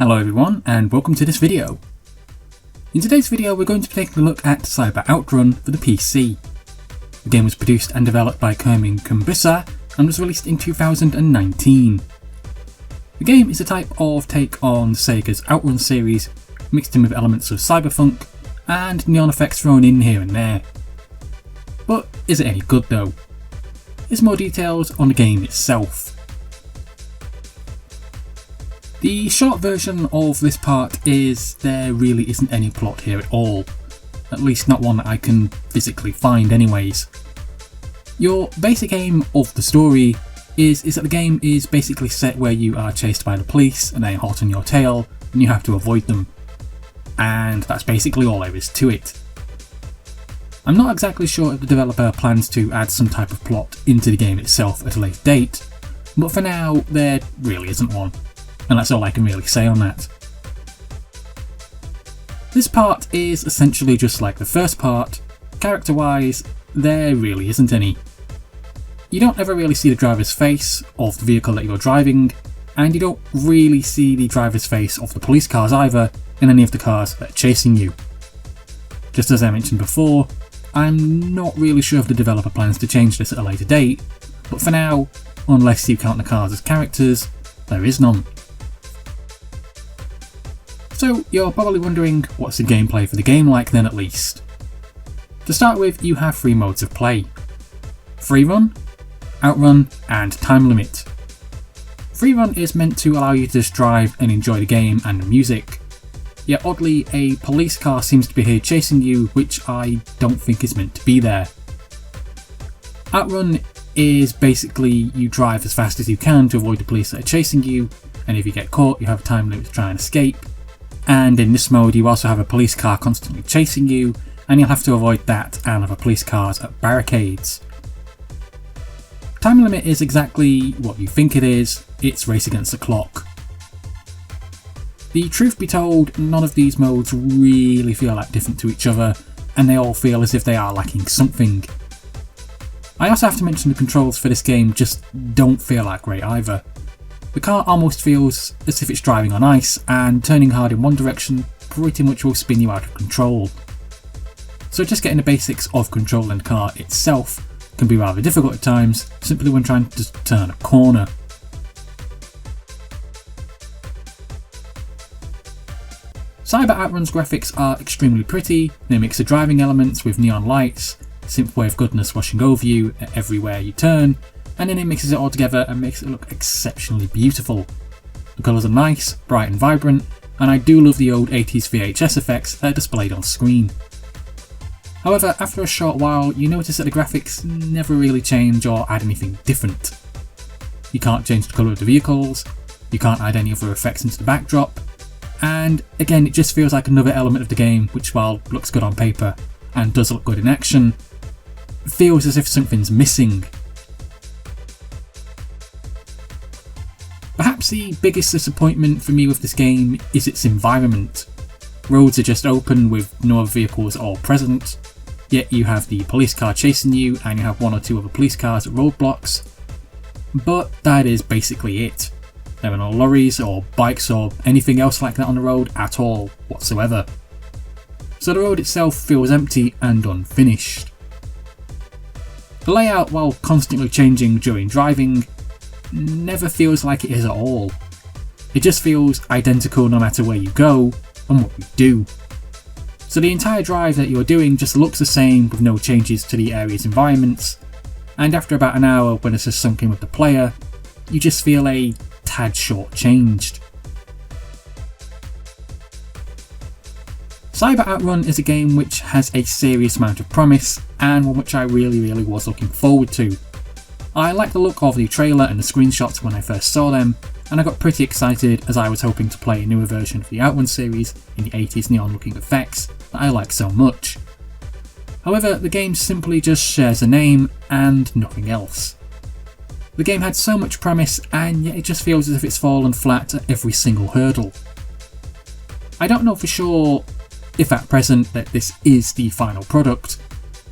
Hello everyone and welcome to this video. In today's video we're going to be taking a look at Cyber OutRun for the PC. The game was produced and developed by Kermin Kumbusa and was released in 2019. The game is a type of take on Sega's OutRun series, mixed in with elements of cyberpunk and neon effects thrown in here and there. But is it any good though? Here's more details on the game itself. The short version of this part is there really isn't any plot here at all, at least not one that I can physically find anyways. Your basic aim of the story is that the game is basically set where you are chased by the police and they're hot on your tail and you have to avoid them. And that's basically all there is to it. I'm not exactly sure if the developer plans to add some type of plot into the game itself at a later date, but for now there really isn't one. And that's all I can really say on that. This part is essentially just like the first part. Character wise, there really isn't any. You don't ever really see the driver's face of the vehicle that you're driving, and you don't really see the driver's face of the police cars either in any of the cars that are chasing you. Just as I mentioned before, I'm not really sure if the developer plans to change this at a later date, but for now, unless you count the cars as characters, there is none. So you're probably wondering, what's the gameplay for the game like then at least? To start with, you have three modes of play: Free Run, Outrun and Time Limit. Free Run is meant to allow you to just drive and enjoy the game and the music, yet oddly a police car seems to be here chasing you, which I don't think is meant to be there. Outrun is basically you drive as fast as you can to avoid the police that are chasing you, and if you get caught you have a time limit to try and escape. And in this mode you also have a police car constantly chasing you, and you'll have to avoid that and other police cars at barricades. Time Limit is exactly what you think it is, it's race against the clock. The truth be told, none of these modes really feel that different to each other, and they all feel as if they are lacking something. I also have to mention the controls for this game just don't feel that great either. The car almost feels as if it's driving on ice, and turning hard in one direction pretty much will spin you out of control. So just getting the basics of controlling the car itself can be rather difficult at times, simply when trying to turn a corner. Cyber OutRun's graphics are extremely pretty. They mix the driving elements with neon lights, synthwave goodness washing over you everywhere you turn, and then it mixes it all together and makes it look exceptionally beautiful. The colours are nice, bright and vibrant, and I do love the old 80s VHS effects that are displayed on screen. However, after a short while you notice that the graphics never really change or add anything different. You can't change the colour of the vehicles, you can't add any other effects into the backdrop, and again it just feels like another element of the game which, while looks good on paper and does look good in action, feels as if something's missing. Perhaps the biggest disappointment for me with this game is its environment. Roads are just open with no other vehicles at all present, yet you have the police car chasing you and you have one or two other police cars at roadblocks, but that is basically it. There are no lorries or bikes or anything else like that on the road at all whatsoever. So the road itself feels empty and unfinished. The layout, while constantly changing during driving, never feels like it is at all. It just feels identical no matter where you go and what you do. So the entire drive that you're doing just looks the same with no changes to the area's environments, and after about an hour when it's just sunk in with the player, you just feel a tad short-changed. Cyber OutRun is a game which has a serious amount of promise, and one which I really was looking forward to. I liked the look of the trailer and the screenshots when I first saw them, and I got pretty excited as I was hoping to play a newer version of the OutRun series in the 80s neon looking effects that I like so much. However, the game simply just shares a name and nothing else. The game had so much promise, and yet it just feels as if it's fallen flat at every single hurdle. I don't know for sure if at present that this is the final product.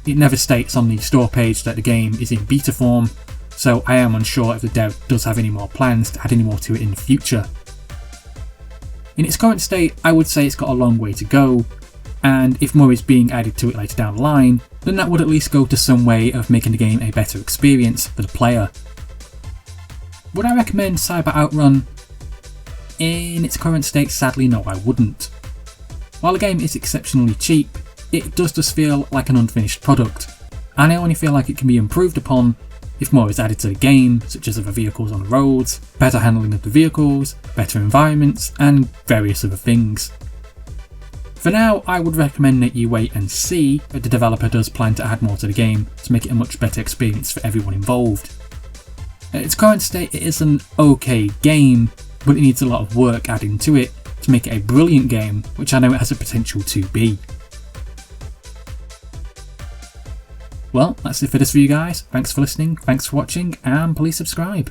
It never states on the store page that the game is in beta form, so I am unsure if the dev does have any more plans to add any more to it in the future. In its current state, I would say it's got a long way to go, and if more is being added to it later down the line, then that would at least go to some way of making the game a better experience for the player. Would I recommend Cyber OutRun? In its current state, sadly no, I wouldn't. While the game is exceptionally cheap, it does just feel like an unfinished product, and I only feel like it can be improved upon if more is added to the game, such as other vehicles on the roads, better handling of the vehicles, better environments, and various other things. For now, I would recommend that you wait and see if the developer does plan to add more to the game to make it a much better experience for everyone involved. At its current state, it is an okay game, but it needs a lot of work adding to it to make it a brilliant game, which I know it has the potential to be. Well, that's it for this video guys. Thanks for listening, thanks for watching, and please subscribe.